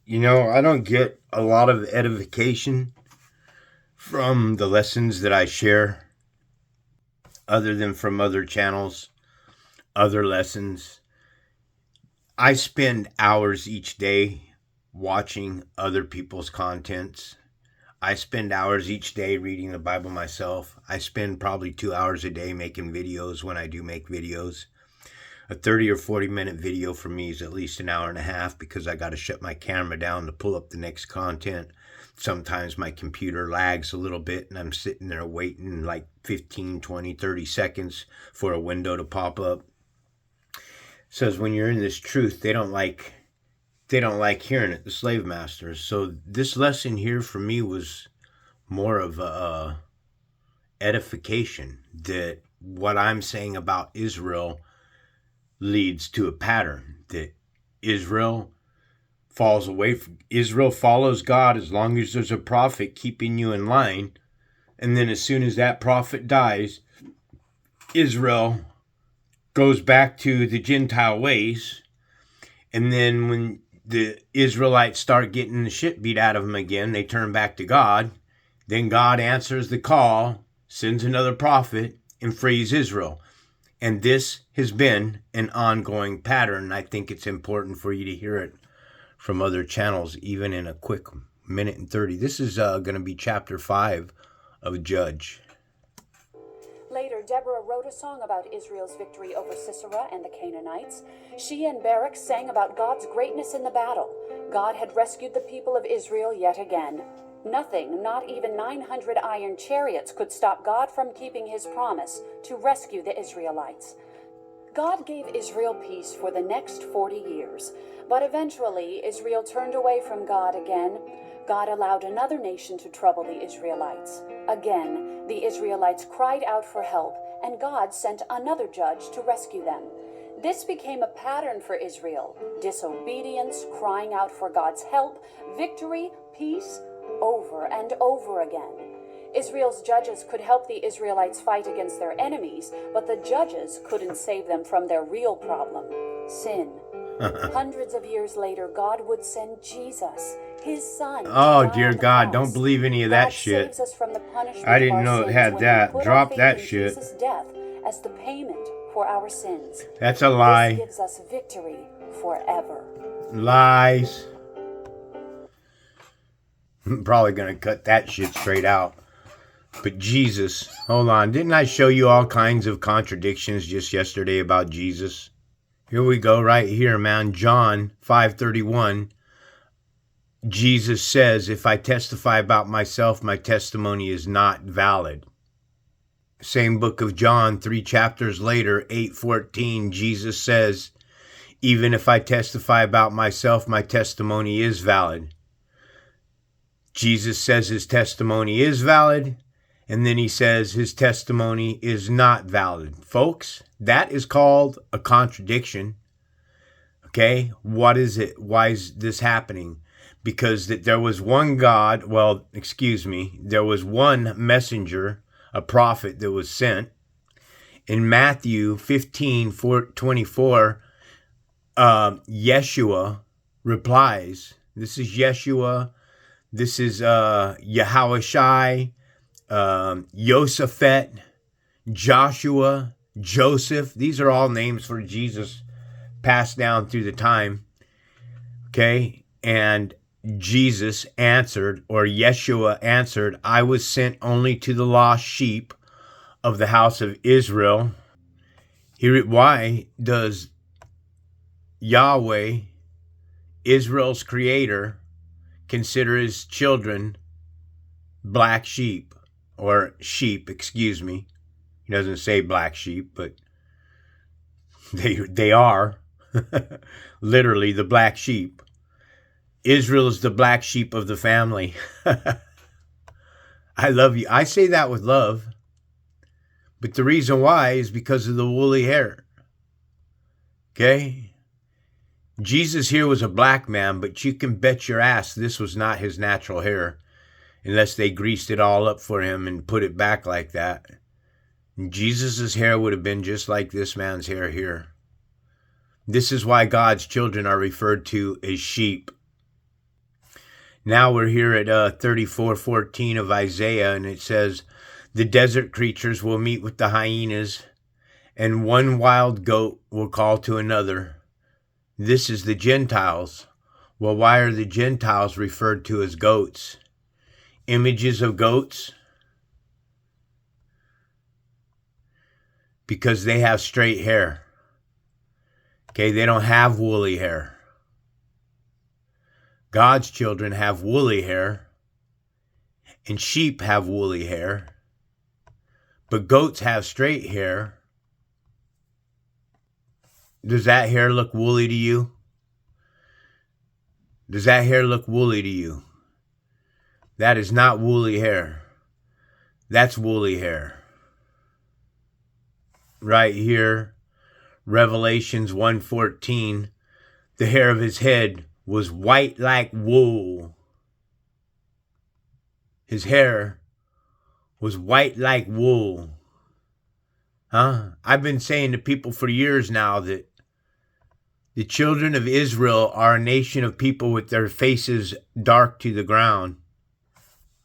I don't get a lot of edification from the lessons that I share, other than from other channels, other lessons. I spend hours each day watching other people's contents. I spend hours each day reading the Bible myself. I spend probably 2 hours a day making videos when I do make videos. A 30 or 40-minute video for me is at least an hour and a half because I got to shut my camera down to pull up the next content. Sometimes my computer lags a little bit and I'm sitting there waiting like 15, 20, 30 seconds for a window to pop up. It says when you're in this truth, they don't like hearing it, the slave masters. So this lesson here for me was more of a edification that what I'm saying about Israel leads to a pattern that Israel Israel follows God as long as there's a prophet keeping you in line, and then as soon as that prophet dies, Israel goes back to the Gentile ways. And then when the Israelites start getting the shit beat out of them again, they turn back to God. Then God answers the call, sends another prophet, and frees Israel. And this has been an ongoing pattern. I think it's important for you to hear it from other channels, even in a quick minute and 30. This is going to be chapter 5 of Judge. Later, Deborah wrote a song about Israel's victory over Sisera and the Canaanites. She and Barak sang about God's greatness in the battle. God had rescued the people of Israel yet again. Nothing, not even 900 iron chariots, could stop God from keeping his promise to rescue the Israelites. God gave Israel peace for the next 40 years, but eventually Israel turned away from God again. God allowed another nation to trouble the Israelites. Again, the Israelites cried out for help, and God sent another judge to rescue them. This became a pattern for Israel: disobedience, crying out for God's help, victory, peace, over and over again. Israel's judges could help the Israelites fight against their enemies, but the judges couldn't save them from their real problem: sin. Hundreds of years later, God would send Jesus, his son, Oh, to die dear on the God, don't cross. believe any of that God shit. saves us from the punishment I of didn't our know it sins had when that. we put our Drop faith that in shit. Jesus' death as the payment for our sins. That's a This lie. gives us victory forever. Lies. I'm probably going to cut that shit straight out. But Jesus, hold on. Didn't I show you all kinds of contradictions just yesterday about Jesus? Here we go right here, man. John 5:31. Jesus says, if I testify about myself, my testimony is not valid. Same book of John, 3 chapters later, 8:14, Jesus says, even if I testify about myself, my testimony is valid. Jesus says his testimony is valid, and then he says his testimony is not valid. Folks, that is called a contradiction. Okay, what is it? Why is this happening? Because that there was one God, there was one messenger, a prophet that was sent. In Matthew 15:24, Yeshua replies. This is Yeshua. This is Yahushai, Yosaphat, Joshua, Joseph. These are all names for Jesus passed down through the time. Okay? And Jesus answered, or Yeshua answered, I was sent only to the lost sheep of the house of Israel. Why does Yahweh, Israel's creator, consider his children black sheep? Or sheep, excuse me. He doesn't say black sheep, but they are. Literally the black sheep. Israel is the black sheep of the family. I love you. I say that with love. But the reason why is because of the woolly hair. Okay? Jesus here was a black man, but you can bet your ass this was not his natural hair, unless they greased it all up for him and put it back like that. Jesus' hair would have been just like this man's hair here. This is why God's children are referred to as sheep. Now we're here at 34:14 of Isaiah, and it says, the desert creatures will meet with the hyenas, and one wild goat will call to another. This is the Gentiles. Well, why are the Gentiles referred to as goats? Images of goats? Because they have straight hair. Okay, they don't have woolly hair. God's children have woolly hair, and sheep have woolly hair, but goats have straight hair. Does that hair look woolly to you? Does that hair look woolly to you? That is not woolly hair. That's woolly hair. Right here, Revelations 1:14, the hair of his head was white like wool. His hair was white like wool. I've been saying to people for years now that the children of Israel are a nation of people with their faces dark to the ground.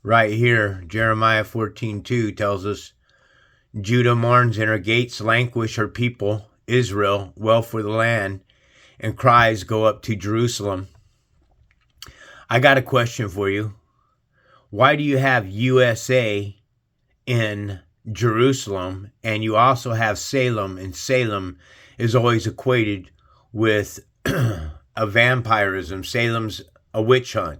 Right here, Jeremiah 14:2 tells us, Judah mourns and her gates languish, her people, Israel, well for the land, and cries go up to Jerusalem. I got a question for you. Why do you have USA in Jerusalem, and you also have Salem, and Salem is always equated with a vampirism? Salem's a witch hunt.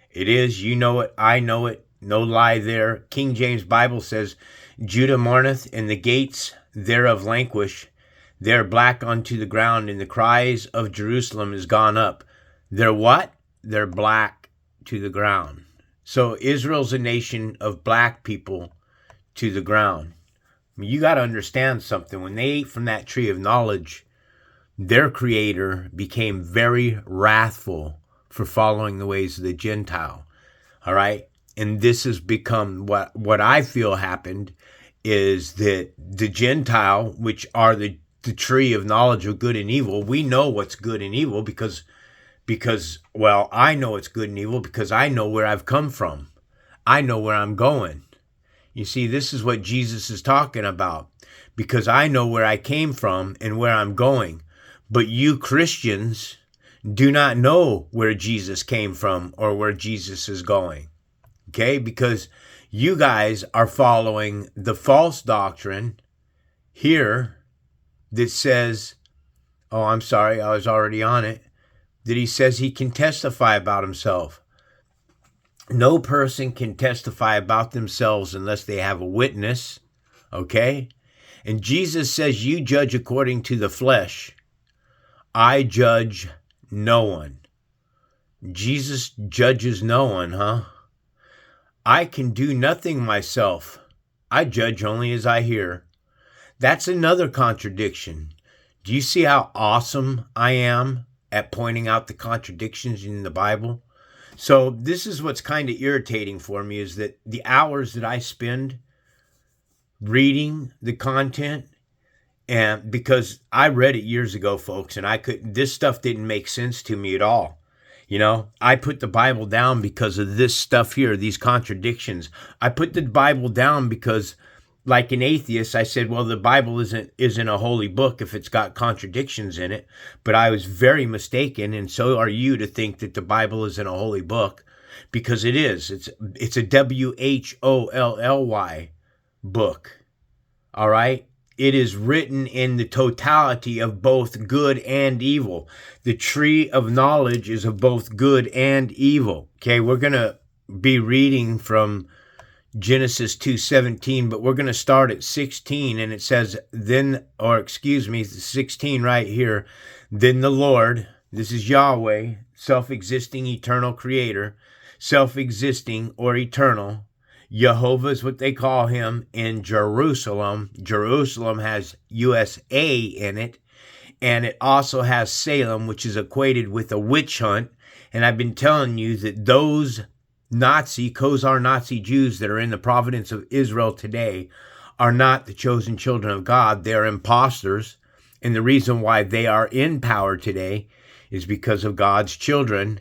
It is, you know it, I know it, no lie there. King James Bible says, Judah mourneth, and the gates thereof languish. They're black unto the ground, and the cries of Jerusalem is gone up. They're what? They're black to the ground. So Israel's a nation of black people to the ground. I mean, you got to understand something. When they ate from that tree of knowledge, their creator became very wrathful for following the ways of the Gentile. All right? And this has become what I feel happened is that the Gentile, which are the tree of knowledge of good and evil, we know what's good and evil because, well, I know it's good and evil because I know where I've come from. I know where I'm going. You see, this is what Jesus is talking about, because I know where I came from and where I'm going. But you Christians do not know where Jesus came from or where Jesus is going. Okay? Because you guys are following the false doctrine here that says, oh, I'm sorry, I was already on it, that he says he can testify about himself. No person can testify about themselves unless they have a witness, okay? And Jesus says, you judge according to the flesh. I judge no one. Jesus judges no one, huh? I can do nothing myself. I judge only as I hear. That's another contradiction. Do you see how awesome I am at pointing out the contradictions in the Bible? So this is what's kind of irritating for me, is that the hours that I spend reading the content, and because I read it years ago, folks, and this stuff didn't make sense to me at all. You know, I put the Bible down because of this stuff here, these contradictions. I put the Bible down because, like an atheist, I said, well, the Bible isn't a holy book if it's got contradictions in it. But I was very mistaken, and so are you, to think that the Bible isn't a holy book, because it is. It's a WHOLLY book. All right? It is written in the totality of both good and evil. The tree of knowledge is of both good and evil. Okay, we're going to be reading from Genesis 2:17, but we're going to start at 16, and it says, 16 right here. Then the Lord, this is Yahweh, self-existing, eternal creator, self-existing or eternal. Jehovah is what they call him in Jerusalem. Jerusalem has USA in it, and it also has Salem, which is equated with a witch hunt. And I've been telling you that those Khazar Nazi Jews that are in the providence of Israel today are not the chosen children of God. They're imposters. And the reason why they are in power today is because of God's children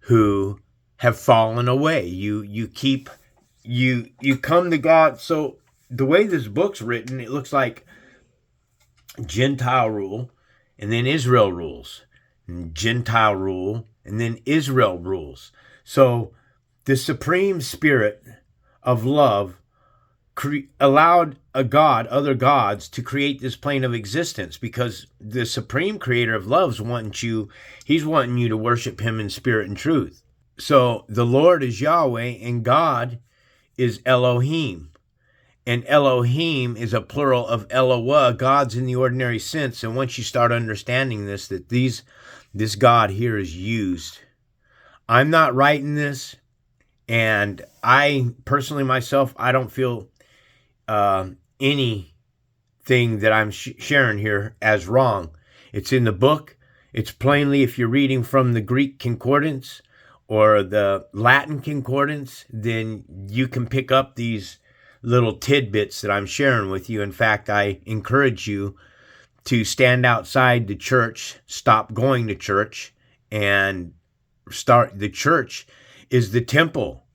who have fallen away. You come to God. So the way this book's written, it looks like Gentile rule, and then Israel rules, and Gentile rule, and then Israel rules. So the supreme spirit of love allowed other gods to create this plane of existence, because the supreme creator of love he's wanting you to worship him in spirit and truth. So the Lord is Yahweh and God is Elohim. And Elohim is a plural of Eloah, gods in the ordinary sense. And once you start understanding this, that this God here is used. I'm not writing this, and I personally myself, I don't feel anything that I'm sharing here as wrong. It's in the book. It's plainly, if you're reading from the Greek concordance or the Latin concordance, then you can pick up these little tidbits that I'm sharing with you. In fact, I encourage you to stand outside the church, stop going to church, and start. The church is the temple.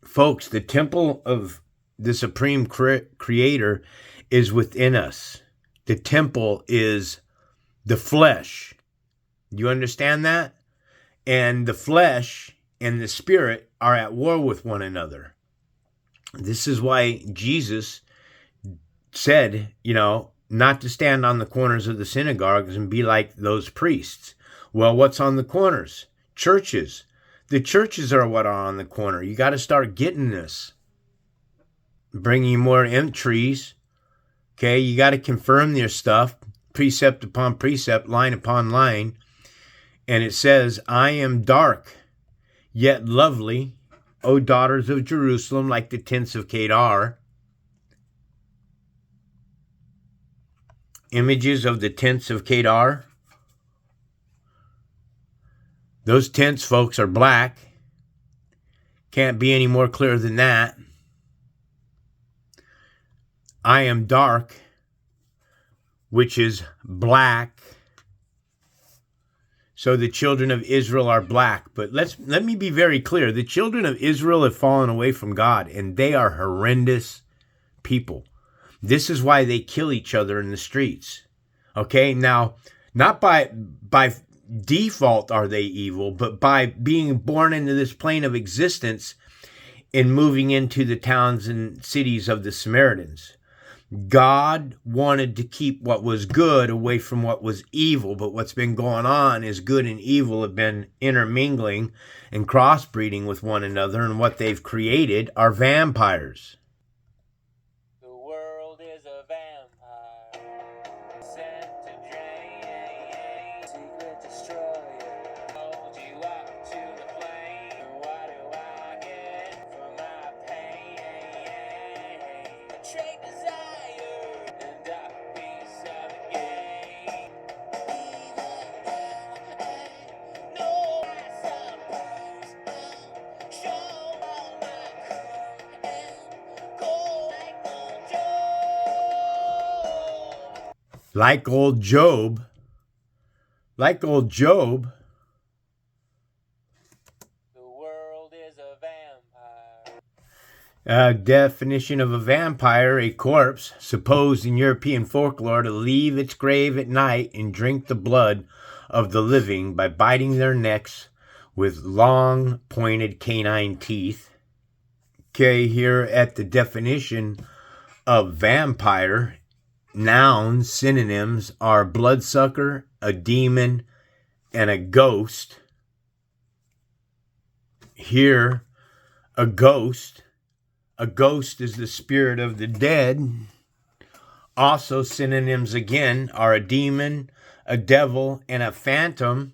Folks, the temple of the supreme creator is within us. The temple is the flesh. Do you understand that? And the flesh and the spirit are at war with one another. This is why Jesus said, not to stand on the corners of the synagogues and be like those priests. Well, what's on the corners? Churches. The churches are what are on the corner. You got to start getting this. Bringing more entries. Okay, you got to confirm your stuff, precept upon precept, line upon line. And it says, I am dark, yet lovely, O daughters of Jerusalem, like the tents of Kedar. Images of the tents of Kedar. Those tents, folks, are black. Can't be any more clear than that. I am dark, which is black. So the children of Israel are black. But let me be very clear. The children of Israel have fallen away from God, and they are horrendous people. This is why they kill each other in the streets. Okay, now, not by default are they evil, but by being born into this plane of existence and moving into the towns and cities of the Samaritans. God wanted to keep what was good away from what was evil, but what's been going on is good and evil have been intermingling and crossbreeding with one another, and what they've created are vampires. The world is a vampire, sent to drain, secret destroyer, hold you up to the flame. What do I get for my pain? A trait desire, and a piece of the game. No, I suppose I'll show all my crew and go like old Job. Like old Job. The world is a vampire. Definition of a vampire: a corpse supposed in European folklore to leave its grave at night and drink the blood of the living by biting their necks with long pointed canine teeth. Okay, here at the definition of vampire, nouns, synonyms are bloodsucker, a demon, and a ghost. Here, a ghost. A ghost is the spirit of the dead. Also, synonyms again are a demon, a devil, and a phantom.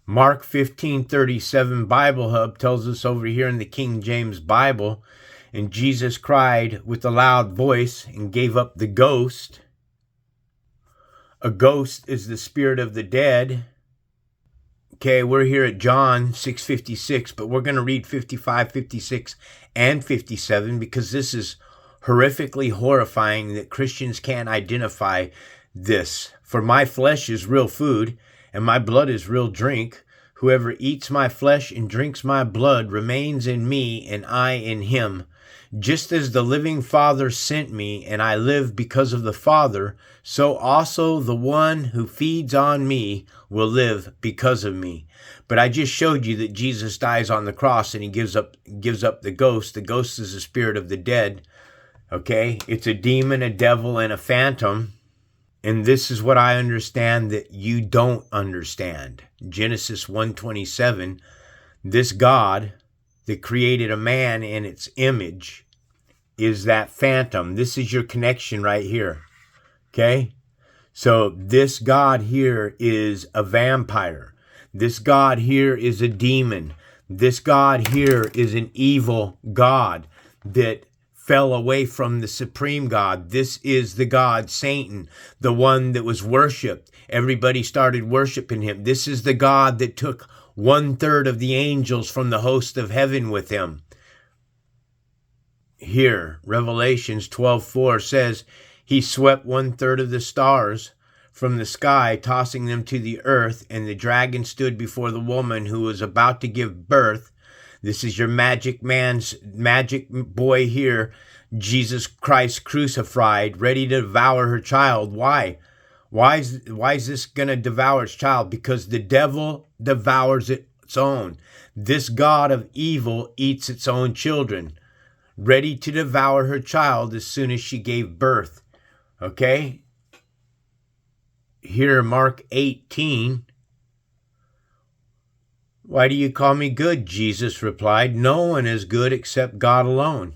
Mark 15:37 Bible Hub tells us over here in the King James Bible, and Jesus cried with a loud voice and gave up the ghost. A ghost is the spirit of the dead. Okay, we're here at John 6:56, but we're going to read 55, 56, and 57 because this is horrifically horrifying that Christians can't identify this. For my flesh is real food, and my blood is real drink. Whoever eats my flesh and drinks my blood remains in me, and I in him. Just as the living Father sent me, and I live because of the Father, so also the one who feeds on me will live because of me. But I just showed you that Jesus dies on the cross and he gives up the ghost. The ghost is the spirit of the dead. Okay? It's a demon, a devil, and a phantom. And this is what I understand that you don't understand. Genesis 1:27, this God that created a man in its image is that phantom. This is your connection right here. Okay? So this God here is a vampire. This God here is a demon. This God here is an evil God that fell away from the supreme God. This is the God, Satan, the one that was worshipped. Everybody started worshiping him. This is the God that took 1/3 of the angels from the host of heaven with him. Here, Revelations 12:4 says, he swept 1/3 of the stars from the sky, tossing them to the earth, and the dragon stood before the woman who was about to give birth. This is your magic boy here, Jesus Christ crucified, ready to devour her child. Why? Why is this going to devour its child? Because the devil devours its own. This God of evil eats its own children, ready to devour her child as soon as she gave birth. Okay? Here, Mark 18. Why do you call me good? Jesus replied. No one is good except God alone.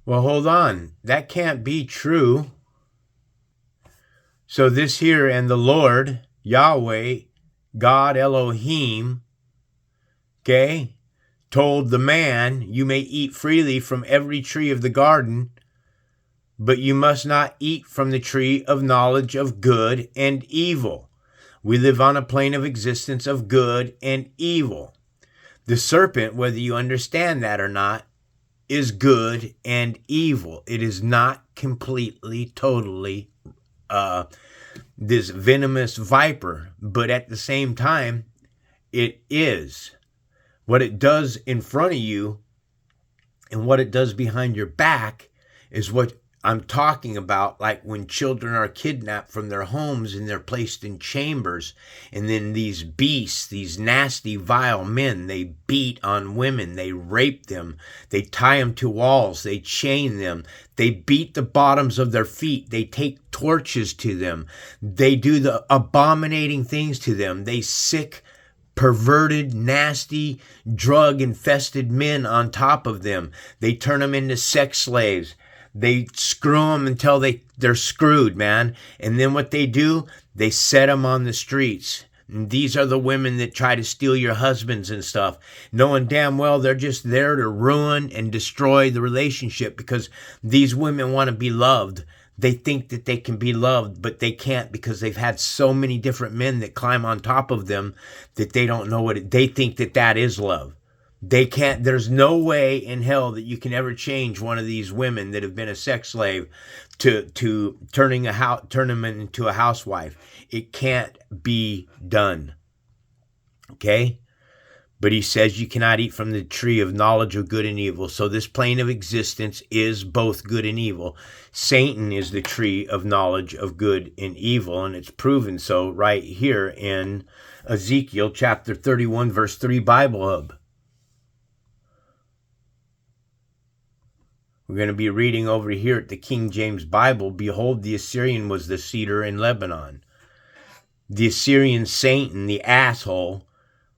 Well, hold on. That can't be true. So this here, and the Lord, Yahweh, God Elohim, okay, told the man, you may eat freely from every tree of the garden, but you must not eat from the tree of knowledge of good and evil. We live on a plane of existence of good and evil. The serpent, whether you understand that or not, is good and evil. It is not completely, totally this venomous viper, but at the same time, it is. What it does in front of you and what it does behind your back is what I'm talking about, like when children are kidnapped from their homes and they're placed in chambers, and then these beasts, these nasty, vile men, they beat on women, they rape them, they tie them to walls, they chain them, they beat the bottoms of their feet, they take torches to them, they do the abominating things to them, they sick, perverted, nasty, drug-infested men on top of them, they turn them into sex slaves. They screw them until they're screwed, man. And then what they do, they set them on the streets. And these are the women that try to steal your husbands and stuff, knowing damn well they're just there to ruin and destroy the relationship, because these women want to be loved. They think that they can be loved, but they can't, because they've had so many different men that climb on top of them that they don't know they think that is love. They can't, there's no way in hell that you can ever change one of these women that have been a sex slave to turn them into a housewife. It can't be done. Okay? But he says you cannot eat from the tree of knowledge of good and evil. So this plane of existence is both good and evil. Satan is the tree of knowledge of good and evil, and it's proven so right here in Ezekiel chapter 31, verse 3 Bible Hub. We're going to be reading over here at the King James Bible. Behold, the Assyrian was the cedar in Lebanon. The Assyrian Satan, the asshole,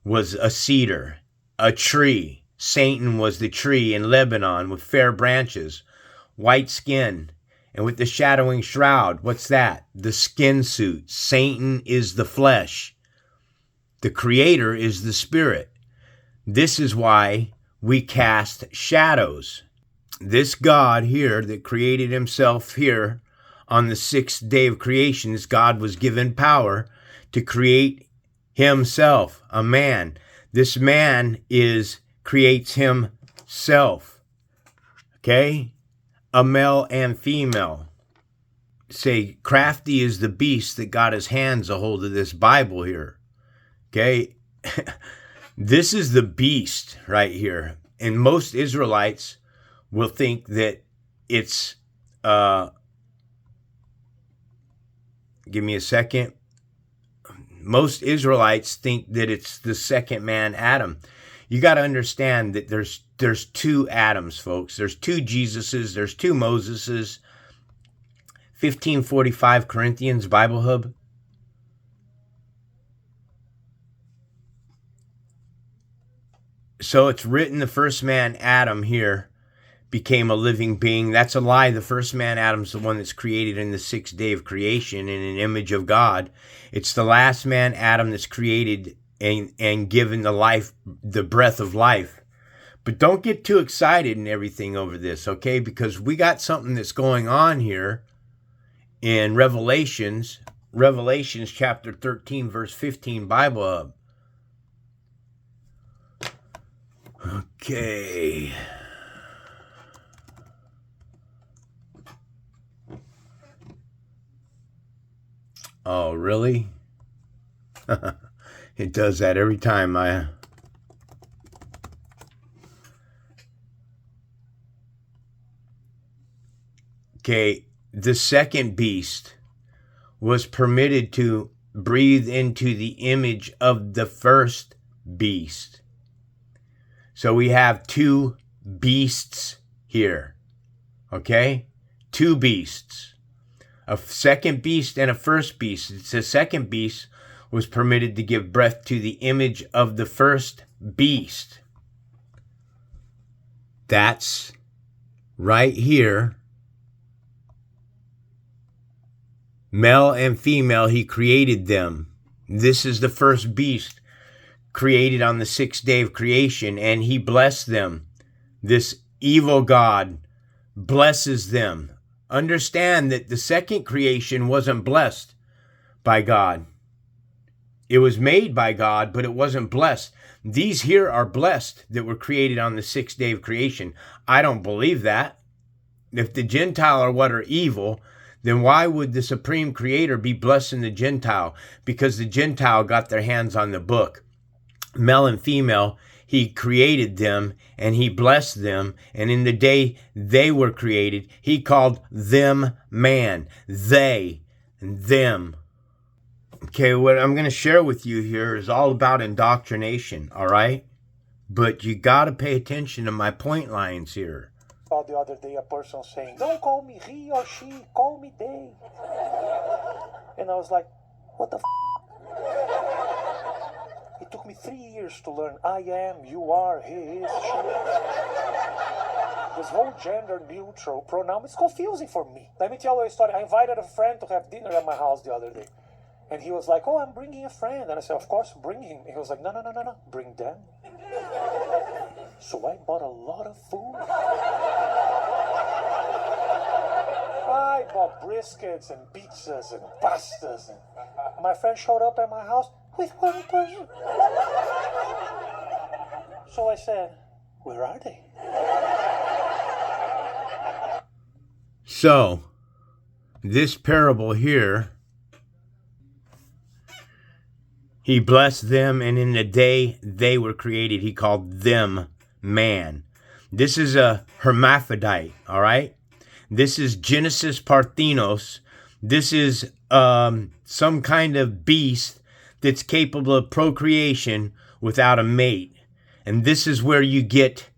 was a cedar, a tree. Satan was the tree in Lebanon with fair branches, white skin, and with the shadowing shroud. What's that? The skin suit. Satan is the flesh. The creator is the spirit. This is why we cast shadows. This God here that created himself here on the 6th day of creation, this God was given power to create himself, a man. This man creates himself. Okay? A male and female. Say, crafty is the beast that got his hands a hold of this Bible here. Okay? This is the beast right here. And most Israelites will think that it's, give me a second. Most Israelites think that it's the second man, Adam. You got to understand that there's two Adams, folks. There's two Jesuses. There's two Moseses. 1545 Corinthians Bible Hub. So it's written the first man, Adam, here became a living being. That's a lie. The first man, Adam's the one that's created in the sixth day of creation in an image of God. It's the last man, Adam, that's created and given the life, the breath of life. But don't get too excited and everything over this, okay? Because we got something that's going on here in Revelations chapter 13, verse 15, Bible Hub. Okay. Oh, really? It does that every time Okay, the second beast was permitted to breathe into the image of the first beast. So we have two beasts here, okay? Two beasts, a second beast and a first beast. The second beast was permitted to give breath to the image of the first beast. That's right here. Male and female, he created them. This is the first beast created on the sixth day of creation, and he blessed them. This evil God blesses them. Understand that the second creation wasn't blessed by God. It was made by God, but it wasn't blessed. These here are blessed that were created on the sixth day of creation. I don't believe that. If the Gentile are what are evil, then why would the Supreme Creator be blessing the Gentile? Because the Gentile got their hands on the book. Male and female, he created them and he blessed them. And in the day they were created, he called them man. They and them. Okay, what I'm going to share with you here is all about indoctrination, all right? But you got to pay attention to my point lines here. Saw the other day a person saying, "Don't call me he or she, call me they." And I was like, what the f***? It took me 3 years to learn I am, you are, he is, she is. This whole gender neutral pronoun, it's confusing for me. Let me tell you a story. I invited a friend to have dinner at my house the other day. And he was like, "Oh, I'm bringing a friend." And I said, "Of course, bring him." He was like, no, bring them. So I bought a lot of food. I bought briskets and pizzas and pastas. And my friend showed up at my house with one person. So I said, "Where are they?" So, this parable here, he blessed them, and in the day they were created, he called them man. This is a hermaphrodite, all right? This is Genesis Parthenos. This is some kind of beast that's capable of procreation without a mate. And this is where you get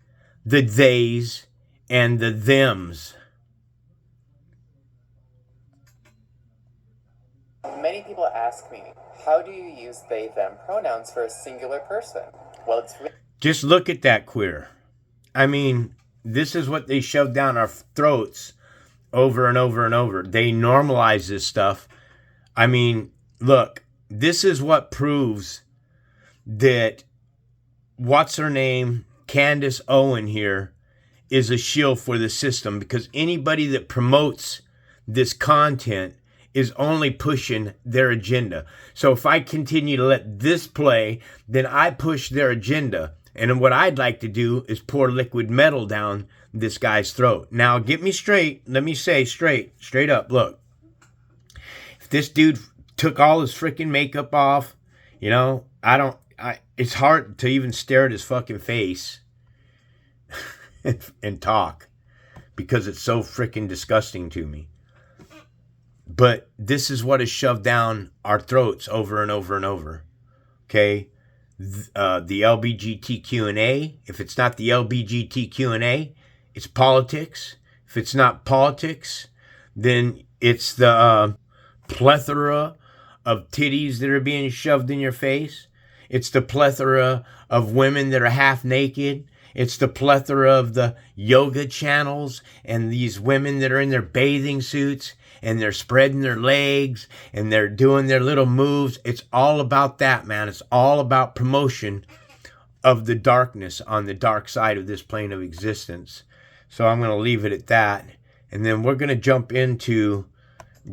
the theys and the thems. Many people ask me, how do you use they, them pronouns for a singular person? Well, it's really... Just look at that, queer. I mean, this is what they shove down our throats over and over and over. They normalize this stuff. I mean, look, this is what proves that, what's her name, Candace Owen here, is a shield for the system, because anybody that promotes this content is only pushing their agenda. So if I continue to let this play, then I push their agenda. And what I'd like to do is pour liquid metal down this guy's throat. Now, get me straight. Let me say straight up, look. If this dude took all his freaking makeup off, you know, it's hard to even stare at his fucking face and talk because it's so freaking disgusting to me. But this is what is shoved down our throats over and over and over. Okay? The LBGTQ&A, if it's not the LBGTQ&A, it's politics. If it's not politics, then it's the plethora of titties that are being shoved in your face. It's the plethora of women that are half naked. It's the plethora of the yoga channels and these women that are in their bathing suits and they're spreading their legs and they're doing their little moves. It's all about that, man. It's all about promotion of the darkness on the dark side of this plane of existence. So I'm going to leave it at that. And then we're going to jump into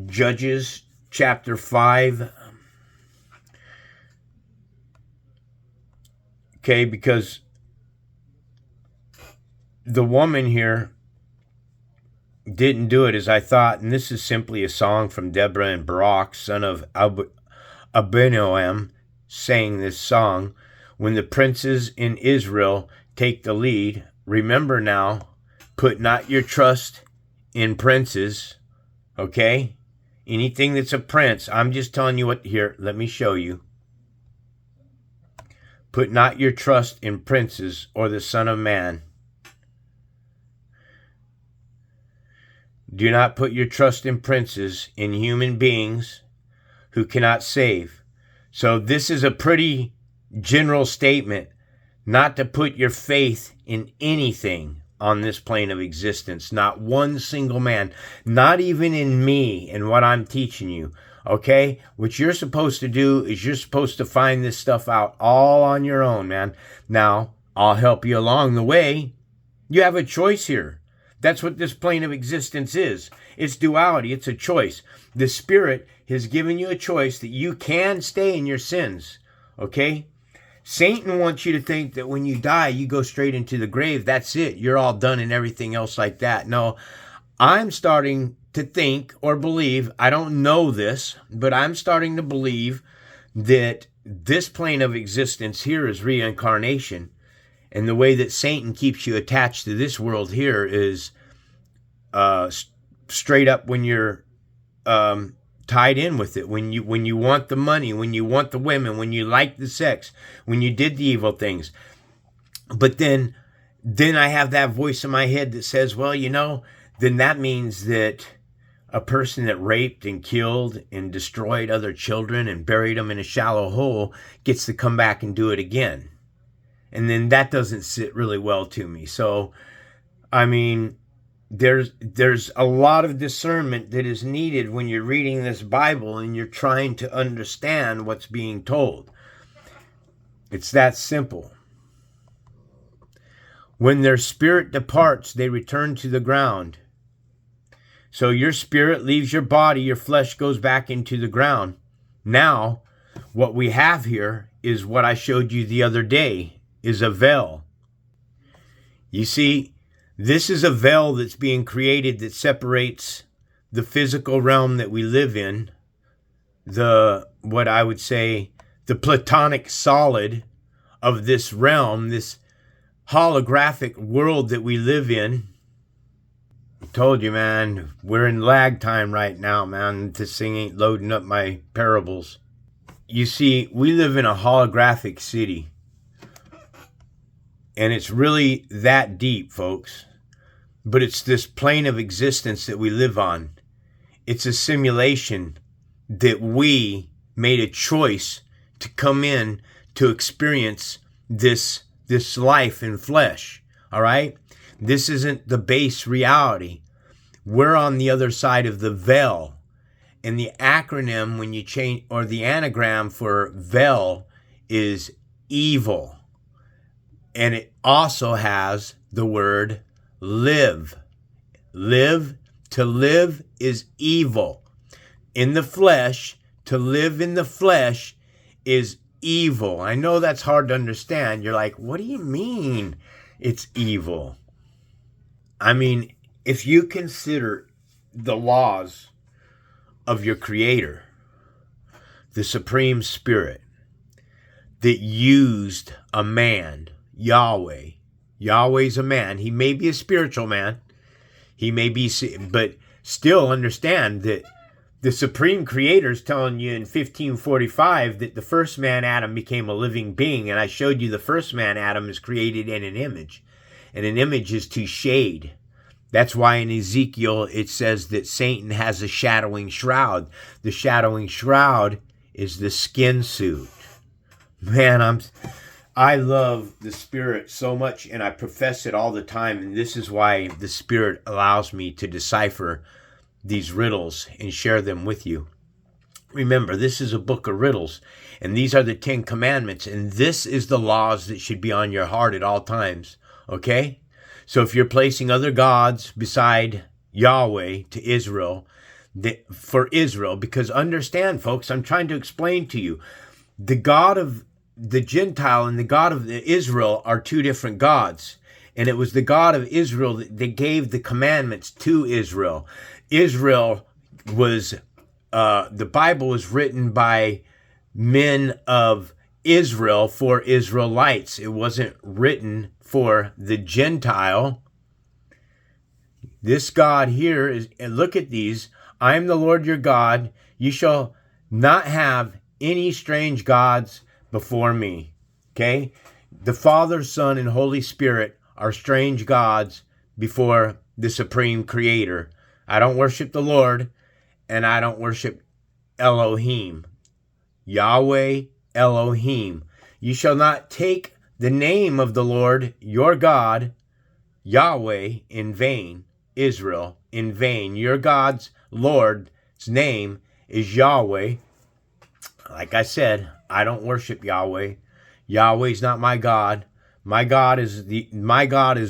Judges chapter 5. Okay, because the woman here didn't do it as I thought, and this is simply a song from Deborah and Barak, son of Abinoam, sang this song. When the princes in Israel take the lead, remember now, put not your trust in princes, okay? Anything that's a prince, I'm just telling you what, here, let me show you. Put not your trust in princes or the Son of Man. Do not put your trust in princes, in human beings who cannot save. So this is a pretty general statement, not to put your faith in anything on this plane of existence. Not one single man, not even in me and what I'm teaching you. Okay? What you're supposed to do is you're supposed to find this stuff out all on your own, man. Now, I'll help you along the way. You have a choice here. That's what this plane of existence is. It's duality. It's a choice. The Spirit has given you a choice that you can stay in your sins. Okay? Satan wants you to think that when you die, you go straight into the grave. That's it. You're all done and everything else like that. No, I'm starting to think or believe, I don't know this, but I'm starting to believe that this plane of existence here is reincarnation. And the way that Satan keeps you attached to this world here is straight up when you're tied in with it, when you want the money, when you want the women, when you like the sex, when you did the evil things. But then I have that voice in my head that says, well, then that means that a person that raped and killed and destroyed other children and buried them in a shallow hole gets to come back and do it again. And then that doesn't sit really well to me. So, I mean, there's a lot of discernment that is needed when you're reading this Bible and you're trying to understand what's being told. It's that simple. When their spirit departs, they return to the ground. So your spirit leaves your body, your flesh goes back into the ground. Now, what we have here is what I showed you the other day, is a veil. You see, this is a veil that's being created that separates the physical realm that we live in, what I would say, the platonic solid of this realm, this holographic world that we live in. I told you, man, we're in lag time right now, man. This thing ain't loading up my parables. You see, we live in a holographic city. And it's really that deep, folks. But it's this plane of existence that we live on. It's a simulation that we made a choice to come in to experience this life in flesh. All right? This isn't the base reality. We're on the other side of the veil. And the acronym when you change, or the anagram for veil is evil. And it also has the word live. Live, to live is evil. In the flesh, to live in the flesh is evil. I know that's hard to understand. You're like, what do you mean it's evil? I mean, if you consider the laws of your Creator, the Supreme Spirit, that used a man, Yahweh. Yahweh's a man. He may be a spiritual man. He may be, but still understand that the Supreme Creator is telling you in 1545 that the first man, Adam, became a living being. And I showed you the first man, Adam, is created in an image. And an image is to shade. That's why in Ezekiel it says that Satan has a shadowing shroud. The shadowing shroud is the skin suit. Man, I love the Spirit so much, and I profess it all the time. And this is why the Spirit allows me to decipher these riddles and share them with you. Remember, this is a book of riddles, and these are the 10 commandments, and this is the laws that should be on your heart at all times, okay? So if you're placing other gods beside Yahweh to Israel, for Israel, because understand, folks, I'm trying to explain to you, the God of the Gentile and the God of Israel are two different gods, and it was the God of Israel that gave the commandments to Israel. Israel was, the Bible was written by men of Israel for Israelites. It wasn't written for the Gentile. This God here is, and look at these. I am the Lord your God. You shall not have any strange gods before me. Okay? The Father, Son, and Holy Spirit are strange gods before the Supreme Creator. I don't worship the Lord, and I don't worship Elohim. Yahweh Elohim. You shall not take the name of the Lord your God, Yahweh, in vain. Israel, in vain. Your God's Lord's name is Yahweh. Like I said, I don't worship Yahweh. Yahweh's not my God. My God is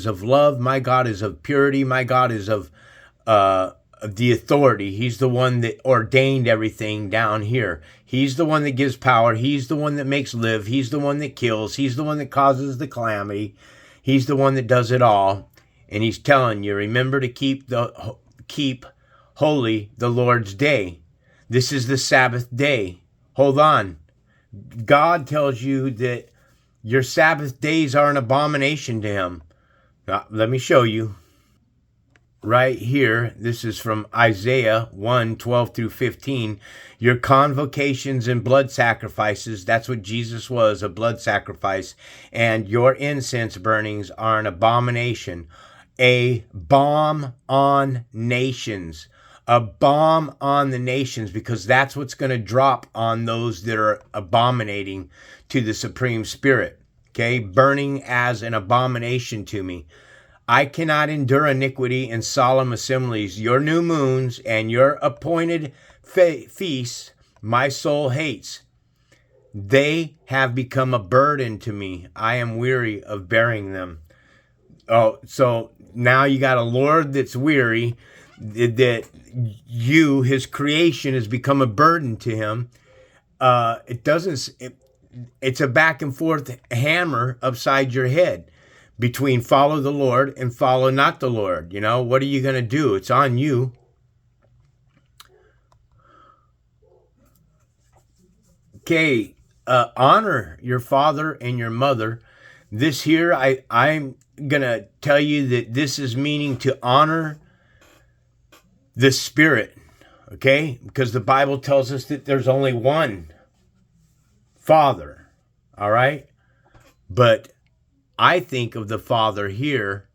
of love. My God is of purity. My God is of the authority. He's the one that ordained everything down here. He's the one that gives power. He's the one that makes live. He's the one that kills. He's the one that causes the calamity. He's the one that does it all. And he's telling you, remember to keep holy the Lord's day. This is the Sabbath day. Hold on. God tells you that your Sabbath days are an abomination to him. Now, let me show you. Right here, this is from Isaiah 1:12 through 15. Your convocations and blood sacrifices, that's what Jesus was, a blood sacrifice, and your incense burnings are an abomination. A bomb on nations. A bomb on the nations, because that's what's going to drop on those that are abominating to the Supreme Spirit. Okay, burning as an abomination to me. I cannot endure iniquity in solemn assemblies. Your new moons and your appointed feasts my soul hates. They have become a burden to me. I am weary of bearing them. Oh, so now you got a Lord that's weary, that you, his creation, has become a burden to him. It's a back and forth hammer upside your head between follow the Lord and follow not the Lord. You know, what are you going to do? It's on you. Okay, honor your father and your mother. This here, I'm going to tell you that this is meaning to honor the Spirit, okay? Because the Bible tells us that there's only one Father, all right? But I think of the Father here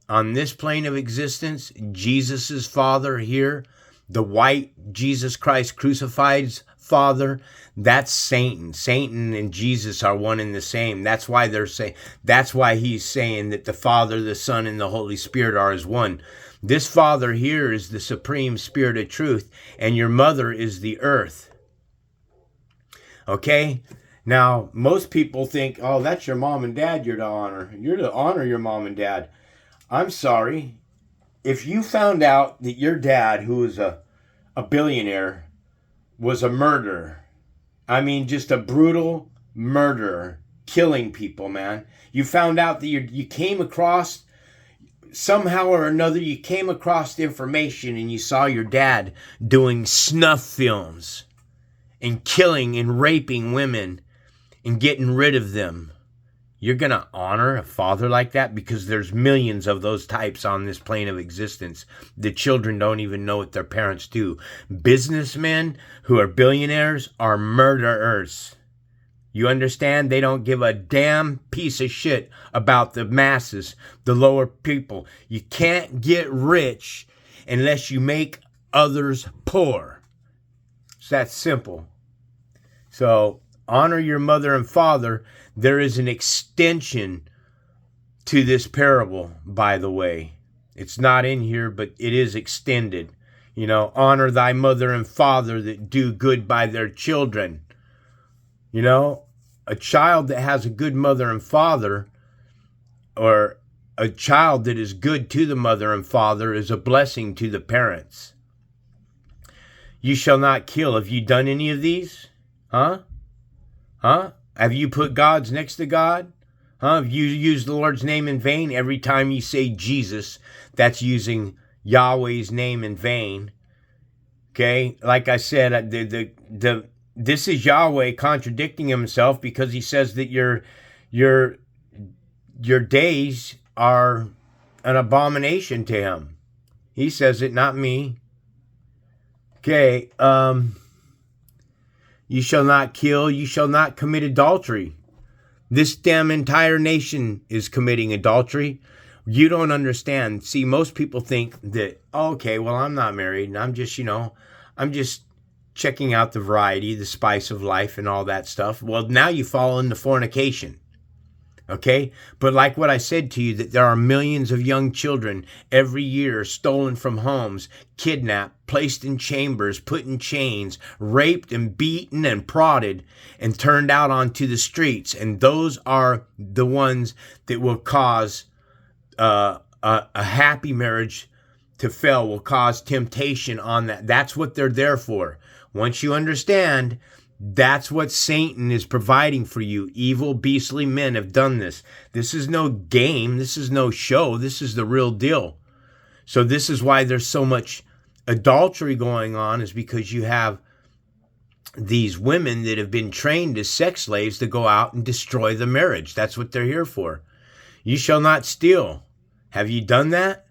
on this plane of existence, Jesus's Father here, the white Jesus Christ crucified's Father, that's Satan. Satan and Jesus are one and the same. That's why he's saying that the Father, the Son, and the Holy Spirit are as one. This Father here is the Supreme Spirit of truth, and your mother is the earth. Okay? Now, most people think, oh, that's your mom and dad you're to honor. You're to honor your mom and dad. I'm sorry. If you found out that your dad, who is a billionaire, was a murderer, I mean, just a brutal murderer, killing people, man. You found out that you came across, somehow or another, you came across the information and you saw your dad doing snuff films and killing and raping women and getting rid of them. You're going to honor a father like that? Because there's millions of those types on this plane of existence. The children don't even know what their parents do. Businessmen who are billionaires are murderers. You understand? They don't give a damn piece of shit about the masses, the lower people. You can't get rich unless you make others poor. It's that simple. So honor your mother and father. There is an extension to this parable, by the way. It's not in here, but it is extended. You know, honor thy mother and father that do good by their children. You know, a child that has a good mother and father, or a child that is good to the mother and father, is a blessing to the parents. You shall not kill. Have you done any of these? Huh? Have you put gods next to God? Have you used the Lord's name in vain? Every time you say Jesus, that's using Yahweh's name in vain. Okay? Like I said, this is Yahweh contradicting himself, because he says that your days are an abomination to him. He says it, not me. Okay, you shall not kill, you shall not commit adultery. This damn entire nation is committing adultery. You don't understand. See, most people think that, okay, well, I'm not married, and I'm just checking out the variety, the spice of life, and all that stuff. Well, now you fall into fornication. Okay? But like what I said to you, that there are millions of young children every year stolen from homes, kidnapped, placed in chambers, put in chains, raped and beaten and prodded, and turned out onto the streets. And those are the ones that will cause a happy marriage to fail, will cause temptation on that. That's what they're there for. Once you understand, that's what Satan is providing for you. Evil, beastly men have done this. This is no game. This is no show. This is the real deal. So this is why there's so much adultery going on, is because you have these women that have been trained as sex slaves to go out and destroy the marriage. That's what they're here for. You shall not steal. Have you done that?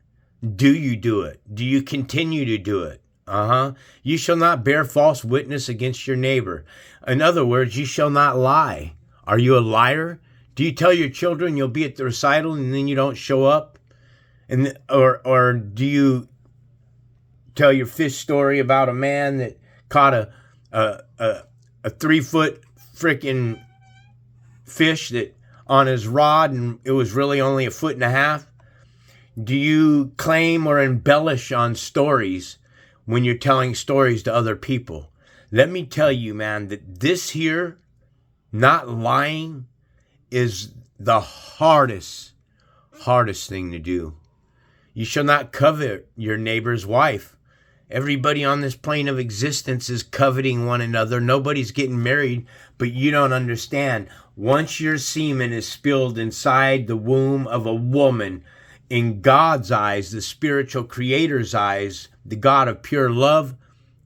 Do you do it? Do you continue to do it? You shall not bear false witness against your neighbor. In other words, you shall not lie. Are you a liar? Do you tell your children you'll be at the recital and then you don't show up? And or do you tell your fish story about a man that caught a 3-foot freaking fish that on his rod, and it was really only 1.5 feet? Do you claim or embellish on stories when you're telling stories to other people? Let me tell you, man, that this here, not lying, is the hardest thing to do. You shall not covet your neighbor's wife. Everybody on this plane of existence is coveting one another. Nobody's getting married, but you don't understand. Once your semen is spilled inside the womb of a woman, in God's eyes, the spiritual creator's eyes, the God of pure love,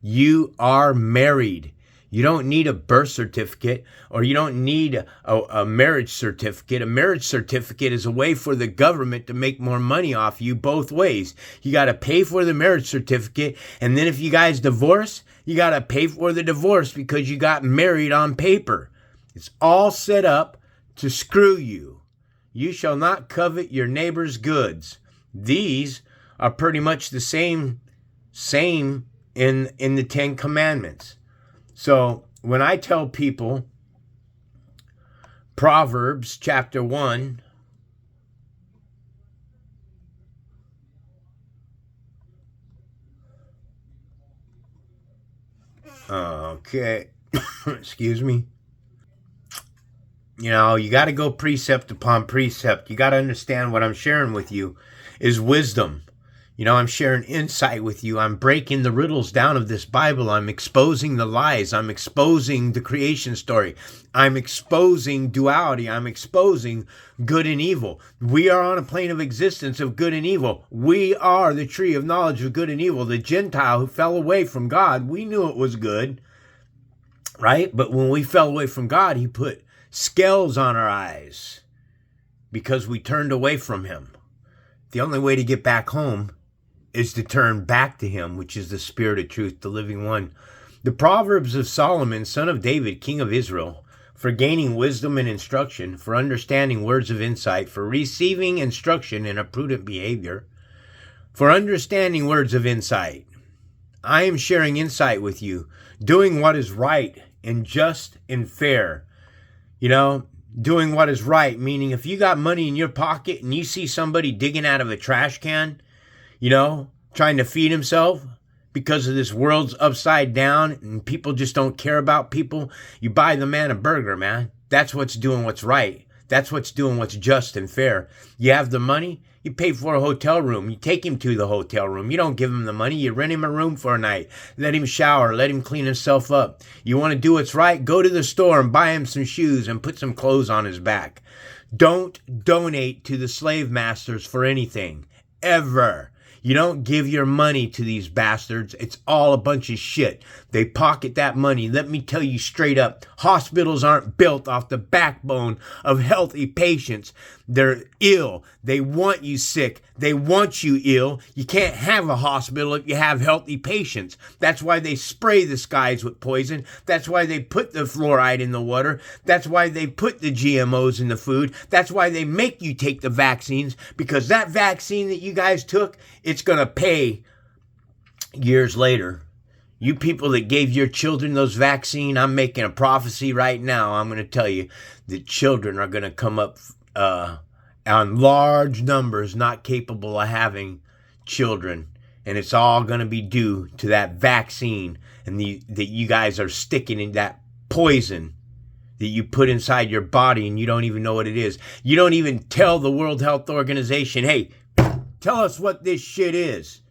you are married. You don't need a birth certificate, or you don't need a marriage certificate. A marriage certificate is a way for the government to make more money off you both ways. You got to pay for the marriage certificate, and then if you guys divorce, you got to pay for the divorce because you got married on paper. It's all set up to screw you. You shall not covet your neighbor's goods. These are pretty much the same in the 10 Commandments. So when I tell people Proverbs chapter 1, okay, excuse me. You know, you got to go precept upon precept. You got to understand what I'm sharing with you is wisdom. You know, I'm sharing insight with you. I'm breaking the riddles down of this Bible. I'm exposing the lies. I'm exposing the creation story. I'm exposing duality. I'm exposing good and evil. We are on a plane of existence of good and evil. We are the tree of knowledge of good and evil. The Gentile who fell away from God, we knew it was good, right? But when we fell away from God, he put scales on our eyes because we turned away from him. The only way to get back home is to turn back to him, which is the Spirit of truth, the living one. The Proverbs of Solomon, son of David, king of Israel, for gaining wisdom and instruction, for understanding words of insight, for receiving instruction in a prudent behavior, for understanding words of insight. I am sharing insight with you, doing what is right and just and fair. Doing what is right, meaning if you got money in your pocket and you see somebody digging out of a trash can, trying to feed himself because of this world's upside down and people just don't care about people, you buy the man a burger, man. That's what's doing what's right. That's what's doing what's just and fair. You have the money, you pay for a hotel room. You take him to the hotel room. You don't give him the money. You rent him a room for a night. Let him shower. Let him clean himself up. You want to do what's right? Go to the store and buy him some shoes and put some clothes on his back. Don't donate to the slave masters for anything. Ever. You don't give your money to these bastards. It's all a bunch of shit. They pocket that money. Let me tell you straight up, hospitals aren't built off the backbone of healthy patients. They're ill. They want you sick. They want you ill. You can't have a hospital if you have healthy patients. That's why they spray the skies with poison. That's why they put the fluoride in the water. That's why they put the GMOs in the food. That's why they make you take the vaccines, because that vaccine that you guys took, it's going to pay years later. You people that gave your children those vaccines, I'm making a prophecy right now. I'm going to tell you that children are going to come up on large numbers not capable of having children. And it's all going to be due to that vaccine and that you guys are sticking in that poison that you put inside your body and you don't even know what it is. You don't even tell the World Health Organization, hey, tell us what this shit is.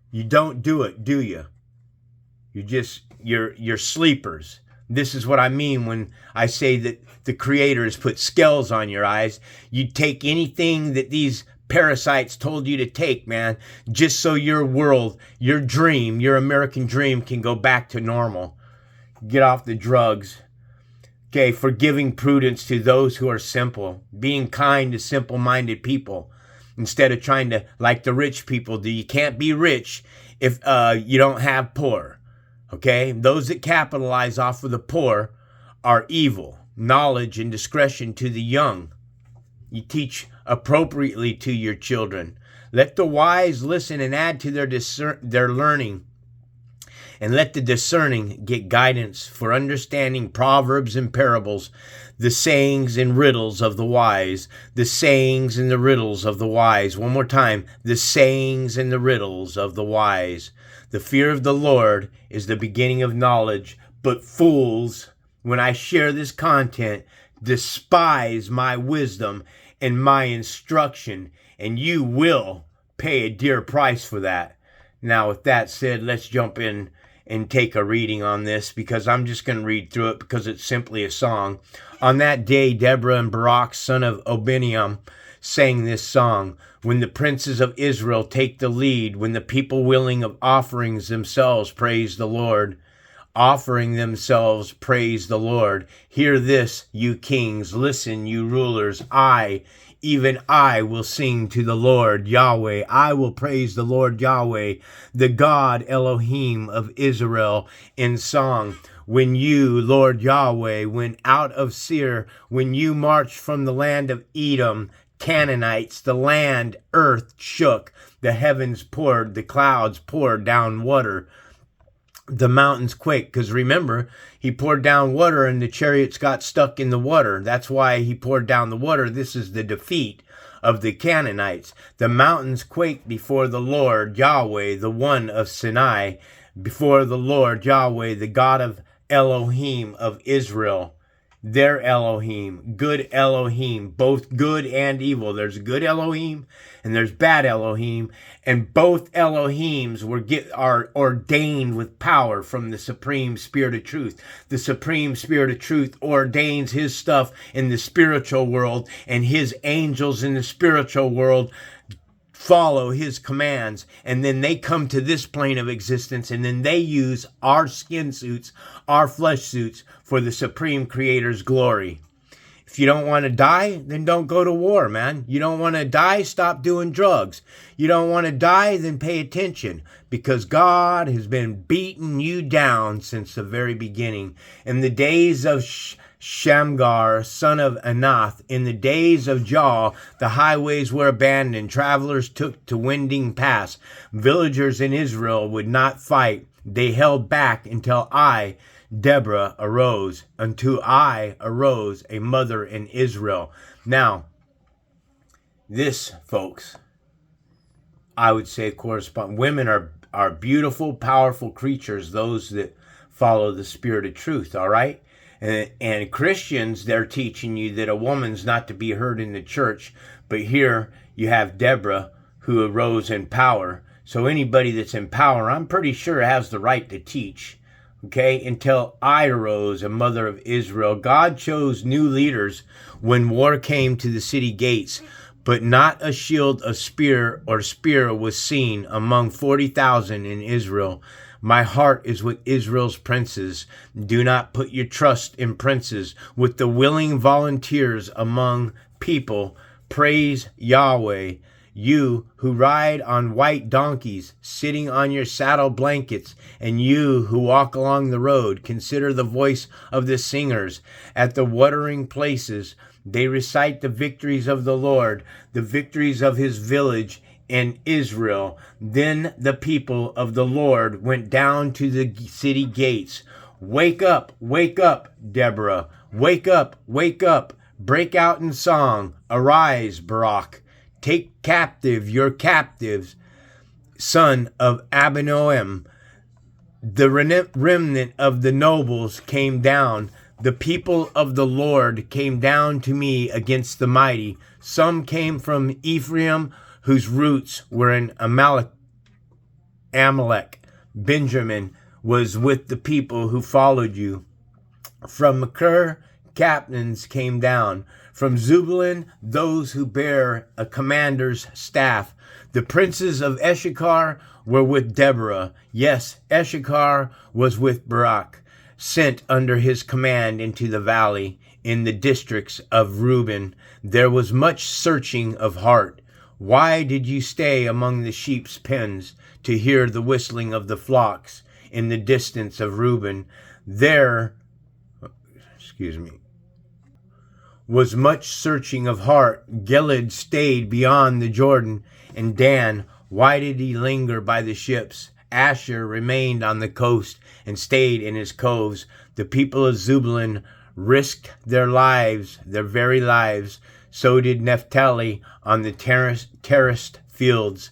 You don't do it, do you? You're sleepers. This is what I mean when I say that the Creator has put scales on your eyes. You take anything that these parasites told you to take, man, just so your world, your dream, your American dream can go back to normal. Get off the drugs. Okay, forgiving prudence to those who are simple. Being kind to simple-minded people. Instead of trying to, like the rich people do. You can't be rich if you don't have poor. Okay, those that capitalize off of the poor are evil. Knowledge and discretion to the young. You teach appropriately to your children. Let the wise listen and add to their learning. And let the discerning get guidance for understanding proverbs and parables, the sayings and riddles of the wise, the sayings and the riddles of the wise. One more time, the sayings and the riddles of the wise. The fear of the Lord is the beginning of knowledge, but fools, when I share this content, despise my wisdom and my instruction, and you will pay a dear price for that. Now, with that said, let's jump in and take a reading on this, because I'm just going to read through it because it's simply a song. On that day, Deborah and Barak, son of Obiniam, sang this song. When the princes of Israel take the lead, when the people willing of offerings themselves praise the Lord, offering themselves praise the Lord. Hear this, you kings. Listen, you rulers. Even I will sing to the Lord Yahweh. I will praise the Lord Yahweh, the God Elohim of Israel, in song. When you, Lord Yahweh, went out of Seir, when you marched from the land of Edom, Canaanites, the land, earth shook, the heavens poured, the clouds poured down water, the mountains quaked. Because remember, he poured down water and the chariots got stuck in the water. That's why he poured down the water. This is the defeat of the Canaanites. The mountains quaked before the Lord Yahweh, the one of Sinai, before the Lord Yahweh, the God of Elohim of Israel. Their Elohim, good Elohim, both good and evil. There's good Elohim and there's bad Elohim, and both Elohims are ordained with power from the Supreme Spirit of Truth. The Supreme Spirit of Truth ordains his stuff in the spiritual world, and his angels in the spiritual world follow his commands, and then they come to this plane of existence, and then they use our skin suits, our flesh suits, for the Supreme Creator's glory. If you don't want to die, then don't go to war, man. You don't want to die, stop doing drugs. You don't want to die, then pay attention, because God has been beating you down since the very beginning. In the days of Shamgar, son of Anath, in the days of Jah, the highways were abandoned. Travelers took to winding paths. Villagers in Israel would not fight. They held back until I, Deborah, arose, until I arose, a mother in Israel. Now, this, folks, I would say women are beautiful, powerful creatures, those that follow the spirit of truth, all right? And Christians, they're teaching you that a woman's not to be heard in the church, but here you have Deborah, who arose in power. So anybody that's in power, I'm pretty sure, has the right to teach. Okay, until I arose, a mother of Israel. God chose new leaders when war came to the city gates, but not a shield of spear or spear was seen among 40,000 in Israel. My heart is with Israel's princes. Do not put your trust in princes. With the willing volunteers among people, praise Yahweh. You who ride on white donkeys, sitting on your saddle blankets, and you who walk along the road, consider the voice of the singers. At the watering places, they recite the victories of the Lord, the victories of his village in Israel. Then the people of the Lord went down to the city gates. Wake up, Deborah. Wake up, break out in song. Arise, Barak. Take captive your captives, son of Abinoam. The remnant of the nobles came down. The people of the Lord came down to me against the mighty. Some came from Ephraim, whose roots were in Amalek. Benjamin was with the people who followed you. From Machir, captains came down. From Zebulun, those who bear a commander's staff. The princes of Issachar were with Deborah. Yes, Issachar was with Barak, sent under his command into the valley. In the districts of Reuben, there was much searching of heart. Why did you stay among the sheep's pens to hear the whistling of the flocks in the distance of Reuben? There, was much searching of heart. Gilead stayed beyond the Jordan, and Dan, why did he linger by the ships? Asher remained on the coast and stayed in his coves. The people of Zebulun risked their lives, their very lives. So did Naphtali on the terraced fields.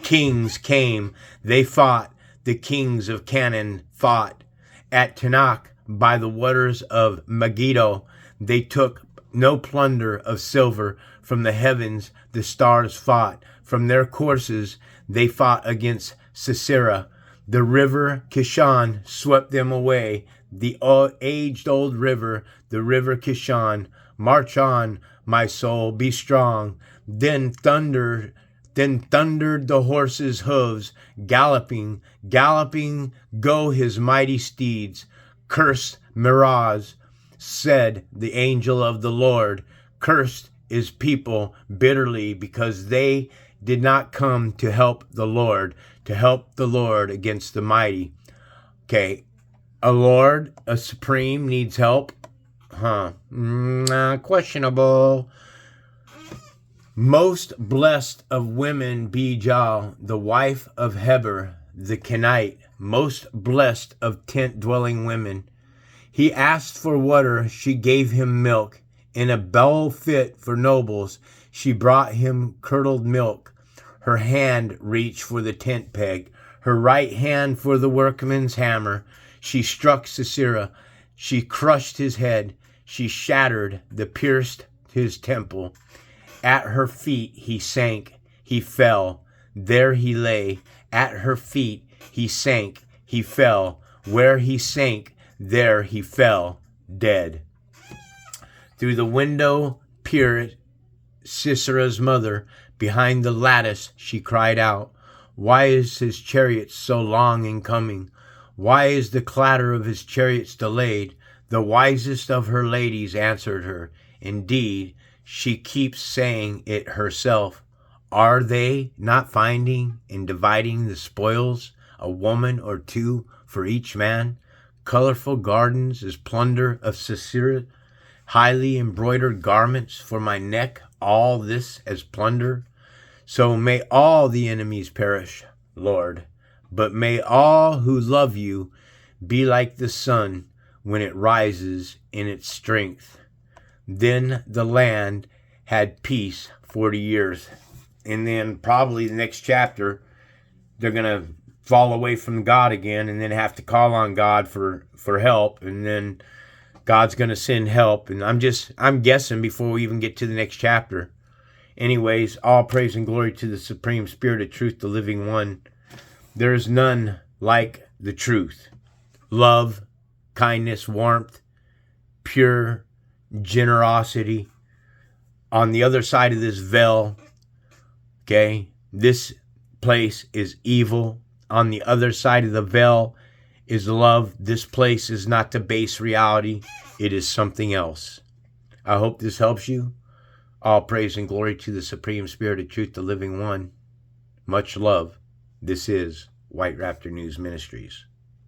Kings came, they fought. The kings of Canaan fought. At Tanakh, by the waters of Megiddo, they took no plunder of silver. From the heavens the stars fought. From their courses they fought against Sisera. The river Kishon swept them away. The age-old river, the river Kishon. March on, my soul, be strong. Then thundered the horses' hooves. Galloping, go his mighty steeds. Cursed Miraz, said the angel of the Lord. Cursed is people bitterly, because they did not come to help the Lord against the mighty. Okay, a supreme needs help? Questionable. Most blessed of women be Jael, the wife of Heber the Kenite, most blessed of tent-dwelling women. He asked for water, she gave him milk. In a bowl fit for nobles, she brought him curdled milk. Her hand reached for the tent peg, her right hand for the workman's hammer. She struck Sisera, she crushed his head, she shattered, pierced his temple. At her feet he sank, he fell, there he lay. At her feet he sank, he fell, where he sank, there he fell, dead. Through the window peered Sisera's mother. Behind the lattice she cried out, why is his chariot so long in coming? Why is the clatter of his chariots delayed? The wisest of her ladies answered her, Indeed, she keeps saying it herself. Are they not finding and dividing the spoils, a woman or two for each man? Colorful gardens as plunder of Sisera, highly embroidered garments for my neck, all this as plunder. So may all the enemies perish, Lord, but may all who love you be like the sun when it rises in its strength. Then the land had peace 40 years. And then probably the next chapter, they're going to fall away from God again and then have to call on God for help. And then God's going to send help. And I'm guessing before we even get to the next chapter. Anyways, all praise and glory to the Supreme Spirit of Truth, the living one. There is none like the truth. Love, kindness, warmth, pure generosity. On the other side of this veil, okay, this place is evil. On the other side of the veil is love. This place is not the base reality. It is something else. I hope this helps you. All praise and glory to the Supreme Spirit of Truth, the living one. Much love. This is White Raptor News Ministries.